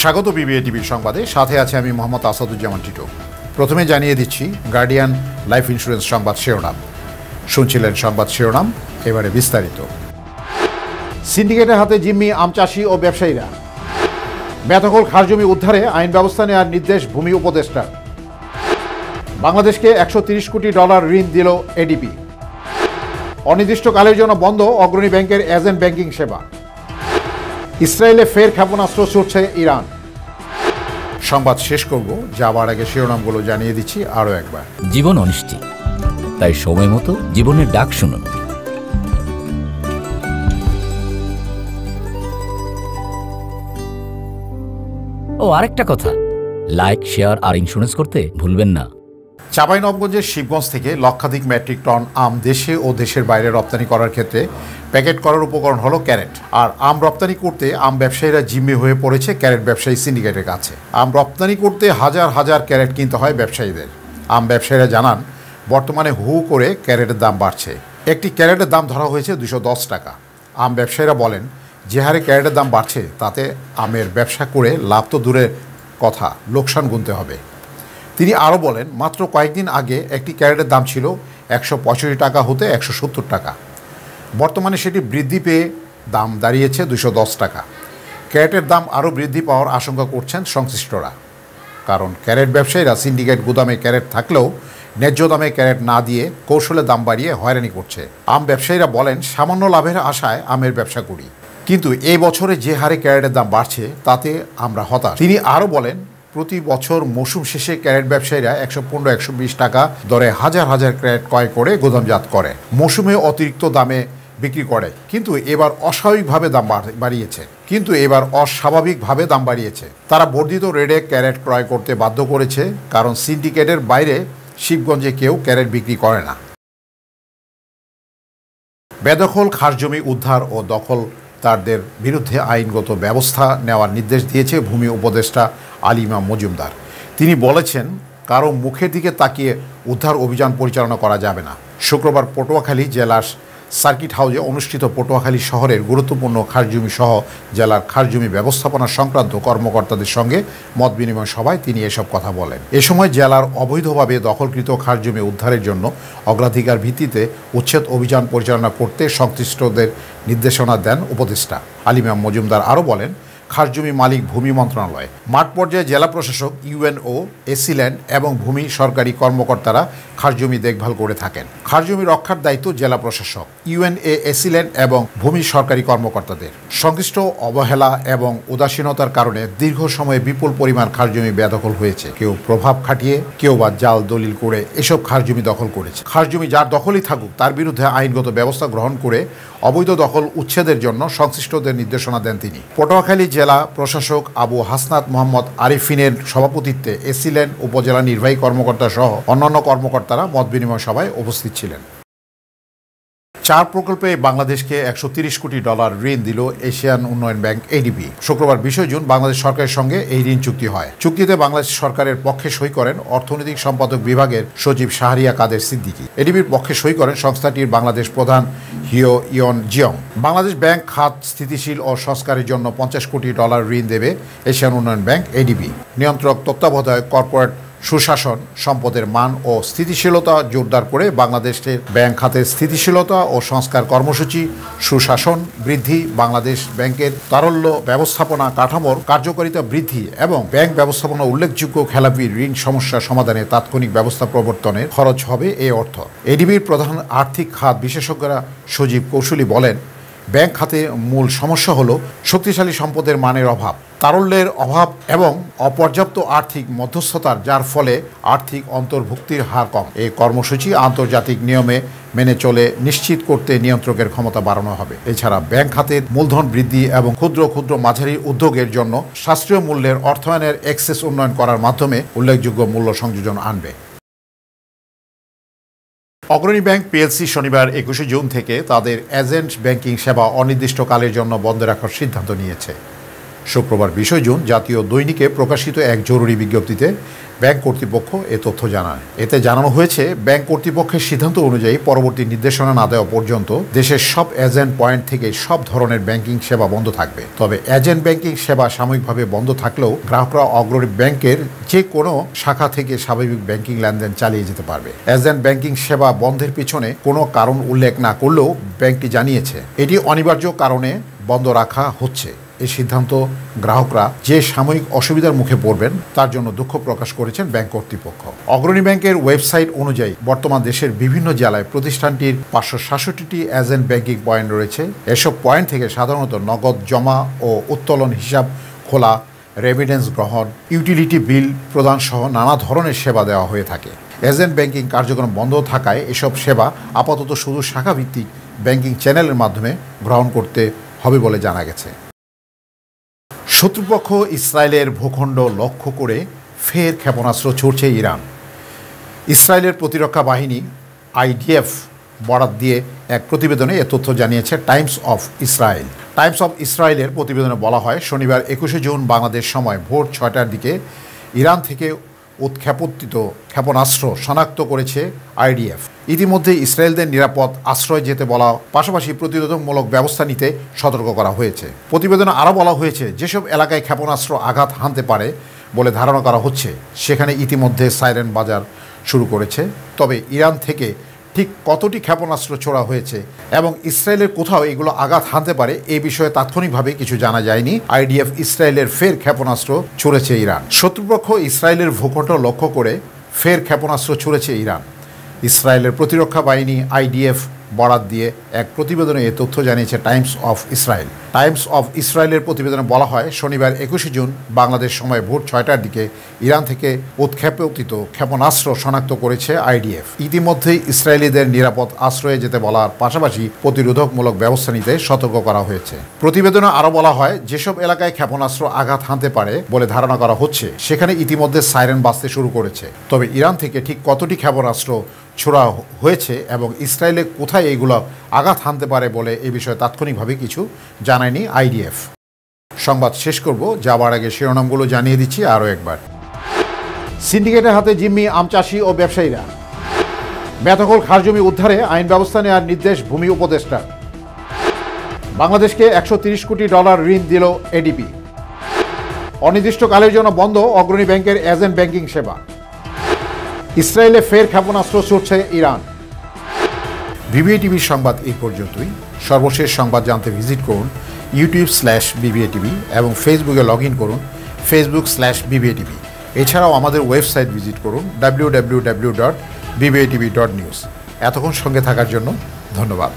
স্বাগত বিবিএ টিভির সংবাদে, সাথে আছে আমি মোহাম্মদ আসাদুজ্জামান টিটু। প্রথমে জানিয়ে দিচ্ছি গার্ডিয়ান লাইফ ইন্স্যুরেন্স সংবাদ শিরোনাম। শুনছিলেন সংবাদ শিরোনাম, এবারে বিস্তারিত। সিন্ডিকেটের হাতে জিম্মি আম চাষি ও ব্যবসায়ীরা। বেদখল খাসজমি উদ্ধারে আইন ব্যবস্থা নেওয়ার নির্দেশ ভূমি উপদেষ্টার। বাংলাদেশকে $130 কোটি ঋণ দিল এডিবি। অনির্দিষ্টকালের জন্য বন্ধ অগ্রণী ব্যাংকের এজেন্ট ব্যাংকিং সেবা। ইসরায়েলে ফের ক্ষেপণাস্ত্র ছুটছে ইরান। সংবাদ শেষ করব, যাবার আগে শিরোনামগুলো জানিয়ে দিচ্ছি আরও একবার। জীবন অনিশ্চিত, তাই সময় মতো জীবনের ডাক শুনুন। ও আরেকটা কথা, লাইক, শেয়ার আর ইন্স্যুরেন্স করতে ভুলবেন না। চাঁপাইনবাবগঞ্জের শিবগঞ্জ থেকে লক্ষাধিক মেট্রিক টন আম দেশে ও দেশের বাইরে রপ্তানি করার ক্ষেত্রে প্যাকেট করার উপকরণ হলো ক্যারেট। আর আম রপ্তানি করতে আম ব্যবসায়ীরা জিম্মি হয়ে পড়েছে ক্যারেট ব্যবসায়ী সিন্ডিকেটের কাছে। আম রপ্তানি করতে হাজার হাজার ক্যারেট কিনতে হয় ব্যবসায়ীদের। আম ব্যবসায়ীরা জানান, বর্তমানে হু করে ক্যারেটের দাম বাড়ছে। একটি ক্যারেটের দাম ধরা হয়েছে 210 টাকা। আম ব্যবসায়ীরা বলেন, যে হারে ক্যারেটের দাম বাড়ছে তাতে আমের ব্যবসা করে লাভ তো দূরের কথা, লোকসান গুনতে হবে। তিনি আরও বলেন, মাত্র কয়েকদিন আগে একটি ক্যারেটের দাম ছিল 165 টাকা হতে 170 টাকা। বর্তমানে সেটি বৃদ্ধি পেয়ে দাম দাঁড়িয়েছে 210 টাকা। ক্যারেটের দাম আরও বৃদ্ধি পাওয়ার আশঙ্কা করছেন সংশ্লিষ্টরা। কারণ ক্যারেট ব্যবসায়ীরা সিন্ডিকেট গুদামে ক্যারেট থাকলেও ন্যায্য দামে ক্যারেট না দিয়ে কৌশলে দাম বাড়িয়ে হয়রানি করছে। আম ব্যবসায়ীরা বলেন, সামান্য লাভের আশায় আমের ব্যবসা করি, কিন্তু এই বছরে যে হারে ক্যারেটের দাম বাড়ছে তাতে আমরা হতাশ। তিনি আরও বলেন, প্রতি বছর মৌসুম শেষে ক্যারেট ব্যবসায়ীরা 115-120 টাকা দরে হাজার হাজার ক্যারেট ক্রয় করে গোদামজাত করে, মৌসুমে অতিরিক্ত দামে বিক্রি করে। কিন্তু এবার অস্বাভাবিকভাবে দাম বাড়িয়েছে। তারা বর্ধিত রেটে ক্যারেট ক্রয় করতে বাধ্য করেছে, কারণ সিন্ডিকেটের বাইরে শিবগঞ্জে কেউ ক্যারেট বিক্রি করে না। বেদখল খাসজমি উদ্ধার ও দখলদারদের বিরুদ্ধে আইনগত ব্যবস্থা নেওয়ার নির্দেশ দিয়েছে ভূমি উপদেষ্টা আলিমা মজুমদার। তিনি বলেছেন, কারো মুখের দিকে তাকিয়ে উদ্ধার অভিযান পরিচালনা করা যাবে না। শুক্রবার পটুয়াখালী জেলার সার্কিট হাউসে অনুষ্ঠিত পটুয়াখালী শহরের গুরুত্বপূর্ণ খাসজমি সহ জেলার খাসজমি ব্যবস্থাপনা সংক্রান্ত কর্মকর্তাদের সঙ্গে মত বিনিময় সভায় তিনি এসব কথা বলেন। এ সময় জেলার অবৈধভাবে দখলকৃত খাসজমি উদ্ধারের জন্য অগ্রাধিকার ভিত্তিতে উচ্ছেদ অভিযান পরিচালনা করতে সংশ্লিষ্টদের নির্দেশনা দেন উপদেষ্টা আলিমা মজুমদার। আরও বলেন, খাসজমি মালিক ভূমি মন্ত্রণালয়, মাঠ পর্যায়ে জেলা প্রশাসক, ইউএনও, এসিল্যান্ড এবং ভূমি সরকারি কর্মকর্তারা খাসজমি দেখভাল করে থাকেন। খাসজমি রক্ষার দায়িত্ব জেলা প্রশাসক, ইউএনএ, এসিল্যান্ড এবং ভূমি সরকারি কর্মকর্তাদের। সংশ্লিষ্ট অবহেলা এবং উদাসীনতার কারণে দীর্ঘ সময়ে বিপুল পরিমাণ খাসজমি বেদখল হয়েছে। কেউ প্রভাব খাটিয়ে, কেউ বা জাল দলিল করে এসব খাসজমি দখল করেছে। খাসজমি যার দখলই থাকুক তার বিরুদ্ধে আইনগত ব্যবস্থা গ্রহণ করে অবৈধ দখল উচ্ছেদের জন্য সংশ্লিষ্টদের নির্দেশনা দেন তিনি। পটুয়াখালী জেলা প্রশাসক আবু হাসনাত মোহাম্মদ আরিফিনের সভাপতিত্বে এসিল্যান্ড উপজেলা নির্বাহী কর্মকর্তা সহ অন্যান্য কর্মকর্তারা মত বিনিময় সভায় উপস্থিত ছিলেন। 4 প্রকল্পে বাংলাদেশকে $130 কোটি ঋণ দিল এশিয়ান উন্নয়ন ব্যাংক এডিবি। শুক্রবার 20 জুন বাংলাদেশ সরকারের সঙ্গে এই ঋণ চুক্তি হয়। চুক্তিতে বাংলাদেশ সরকারের পক্ষে সই করেন অর্থনৈতিক সম্পাদক বিভাগের সচিব শাহরিয়া কাদের সিদ্দিকী। এডিবির পক্ষে সই করেন সংস্থাটির বাংলাদেশ প্রধান হিও ইয়ন জিয়ং। বাংলাদেশ ব্যাংক খাত স্থিতিশীল ও সংস্কারের জন্য $50 কোটি ঋণ দেবে এশিয়ান উন্নয়ন ব্যাংক এডিবি। নিয়ন্ত্রক, তত্ত্বাবধায়ক, কর্পোরেট সুশাসন, সম্পদের মান ও স্থিতিশীলতা জোরদার করে বাংলাদেশের ব্যাংক খাতের স্থিতিশীলতা ও সংস্কার কর্মসূচি, সুশাসন বৃদ্ধি, বাংলাদেশ ব্যাংকের তারল্য ব্যবস্থাপনা কাঠামোর কার্যকারিতা বৃদ্ধি এবং ব্যাংক ব্যবস্থাপনা উল্লেখযোগ্য খেলাপি ঋণ সমস্যা সমাধানে তাৎক্ষণিক ব্যবস্থা প্রবর্তনের খরচ হবে এই অর্থ। এডিবির প্রধান আর্থিক খাত বিশেষজ্ঞরা সজীব কৌশলী বলেন, ব্যাংক খাতে মূল সমস্যা হলো শক্তিশালী সম্পদের মানের অভাব, তারল্যের অভাব এবং অপর্যাপ্ত আর্থিক মধ্যস্থতার, যার ফলে আর্থিক অন্তর্ভুক্তির হার কম। এই কর্মসূচি আন্তর্জাতিক নিয়মে মেনে চলে নিশ্চিত করতে নিয়ন্ত্রকের ক্ষমতা বাড়ানো হবে। এছাড়া ব্যাংক খাতের মূলধন বৃদ্ধি এবং ক্ষুদ্র মাঝারি উদ্যোগের জন্য সাশ্রয়ী মূল্যের অর্থায়নের এক্সেস উন্নয়ন করার মাধ্যমে উল্লেখযোগ্য মূল্য সংযোজন আনবে। অগ্রণী ব্যাংক পিএলসি শনিবার 21 জুন থেকে তাদের এজেন্ট ব্যাংকিং সেবা অনির্দিষ্টকালের জন্য বন্ধ রাখার সিদ্ধান্ত নিয়েছে। শুক্রবার 20 জুন জাতীয় দৈনিকে প্রকাশিত এক জরুরি বিজ্ঞপ্তিতে ব্যাংক কর্তৃপক্ষ এ তথ্য জানায়। এতে জানানো হয়েছে, ব্যাংক কর্তৃপক্ষের সিদ্ধান্ত অনুযায়ী পরবর্তী নির্দেশনা না দেওয়া পর্যন্ত দেশের সব এজেন্ট পয়েন্ট থেকে সব ধরনের ব্যাংকিং সেবা বন্ধ থাকবে। তবে এজেন্ট ব্যাংকিং সেবা সাময়িকভাবে বন্ধ থাকলেও গ্রাহকরা অগ্রণী ব্যাংকের যে কোনো শাখা থেকে স্বাভাবিক ব্যাংকিং লেনদেন চালিয়ে যেতে পারবে। এজেন্ট ব্যাংকিং সেবা বন্ধের পিছনে কোনো কারণ উল্লেখ না করলেও ব্যাংকটি জানিয়েছে এটি অনিবার্য কারণে বন্ধ রাখা হচ্ছে। এই সিদ্ধান্ত গ্রাহকরা যে সাময়িক অসুবিধার মুখে পড়বেন তার জন্য দুঃখ প্রকাশ করেছেন ব্যাংক কর্তৃপক্ষ। অগ্রণী ব্যাংকের ওয়েবসাইট অনুযায়ী বর্তমান দেশের বিভিন্ন জেলায় প্রতিষ্ঠানটির 566টি এজেন্ট ব্যাংকিং পয়েন্ট রয়েছে। এসব পয়েন্ট থেকে সাধারণত নগদ জমা ও উত্তোলন হিসাব খোলা, রেমিটেন্স গ্রহণ, ইউটিলিটি বিল প্রদান সহ নানা ধরনের সেবা দেওয়া হয়ে থাকে। এজেন্ট ব্যাংকিং কার্যক্রম বন্ধ থাকায় এসব সেবা আপাতত শুধু শাখাভিত্তিক ব্যাংকিং চ্যানেলের মাধ্যমে গ্রহণ করতে হবে বলে জানা গেছে। শত্রুপক্ষ ইসরায়েলের ভূখণ্ড লক্ষ্য করে ফের ক্ষেপণাস্ত্র ছুড়ছে ইরান। ইসরায়েলের প্রতিরক্ষা বাহিনী IDF বরাত দিয়ে এক প্রতিবেদনে এ তথ্য জানিয়েছে Times of Israel. Times of ইসরায়েলের প্রতিবেদনে বলা হয়, শনিবার 21 জুন বাংলাদেশ সময় ভোর 6টার দিকে ইরান থেকে উৎক্ষেপিত ক্ষেপণাস্ত্র শনাক্ত করেছে IDF। ইতিমধ্যে ইসরায়েলদের নিরাপদ আশ্রয় যেতে বলা, পাশাপাশি প্রতিরোধমূলক ব্যবস্থা নিতে সতর্ক করা হয়েছে। প্রতিবেদনে আরও বলা হয়েছে, যেসব এলাকায় ক্ষেপণাস্ত্র আঘাত হানতে পারে বলে ধারণা করা হচ্ছে সেখানে ইতিমধ্যে সাইরেন বাজার শুরু করেছে। তবে ইরান থেকে ঠিক কতটি ক্ষেপণাস্ত্র ছোড়া হয়েছে এবং ইসরায়েলের কোথাও এগুলো আঘাত হানতে পারে এই বিষয়ে তাৎক্ষণিকভাবে কিছু জানা যায়নি। IDF ইসরায়েলের ফের ক্ষেপণাস্ত্র ছুড়েছে ইরান। শত্রুপক্ষ ইসরায়েলের ভূখণ্ড লক্ষ্য করে ফের ক্ষেপণাস্ত্র ছুড়েছে ইরান। ইসরায়েলের প্রতিরক্ষা বাহিনী IDF বরাত দিয়ে এক প্রতিবেদনে এ তথ্য জানিয়েছে Times of Israel. Times of ইসরায়েলের প্রতিবেদনে বলা হয়, শনিবার 21 জুন বাংলাদেশ সময় ভোর 6টার দিকে ইরান থেকে উৎক্ষেপিত ক্ষেপণাস্ত্র শনাক্ত করেছে IDF। ইতিমধ্যেই ইসরায়েলিদের নিরাপদ আশ্রয়ে যেতে বলার পাশাপাশি প্রতিরোধমূলক ব্যবস্থা নিতে সতর্ক করা হয়েছে। প্রতিবেদনে আরও বলা হয়, যেসব এলাকায় ক্ষেপণাস্ত্র আঘাত হানতে পারে বলে ধারণা করা হচ্ছে সেখানে ইতিমধ্যে সাইরেন বাজতে শুরু করেছে। তবে ইরান থেকে ঠিক কতটি ক্ষেপণাস্ত্র ছোড়া হয়েছে এবং ইসরায়েলে কোথায় এইগুলো আঘাত হানতে পারে বলে এ বিষয়ে তাৎক্ষণিকভাবে কিছু জানায়নি IDF। সংবাদ শেষ করব, যাওয়ার আগে শিরোনামগুলো জানিয়ে দিচ্ছি আরও একবার। সিন্ডিকেটের হাতে জিম্মি আম চাষি ও ব্যবসায়ীরা। বেদখল খাস জমি উদ্ধারে আইন ব্যবস্থা নেওয়ার নির্দেশ ভূমি উপদেষ্টার। বাংলাদেশকে $130 কোটি ঋণ দিল ADB। অনির্দিষ্টকালের জন্য বন্ধ অগ্রণী ব্যাংকের এজেন্ট ব্যাংকিং সেবা। ইসরায়েলে ফের ক্ষেপণাস্ত্র ছুড়ছে ইরান। BBA-TV সংবাদ এই পর্যন্তই। সর্বশেষ সংবাদ জানতে ভিজিট করুন YouTube/BBA-TV এবং ফেসবুকে লগ ইন করুন Facebook/BBA-TV। এছাড়াও আমাদের ওয়েবসাইট ভিজিট করুন www.bbatv.news। এতক্ষণ সঙ্গে থাকার জন্য ধন্যবাদ।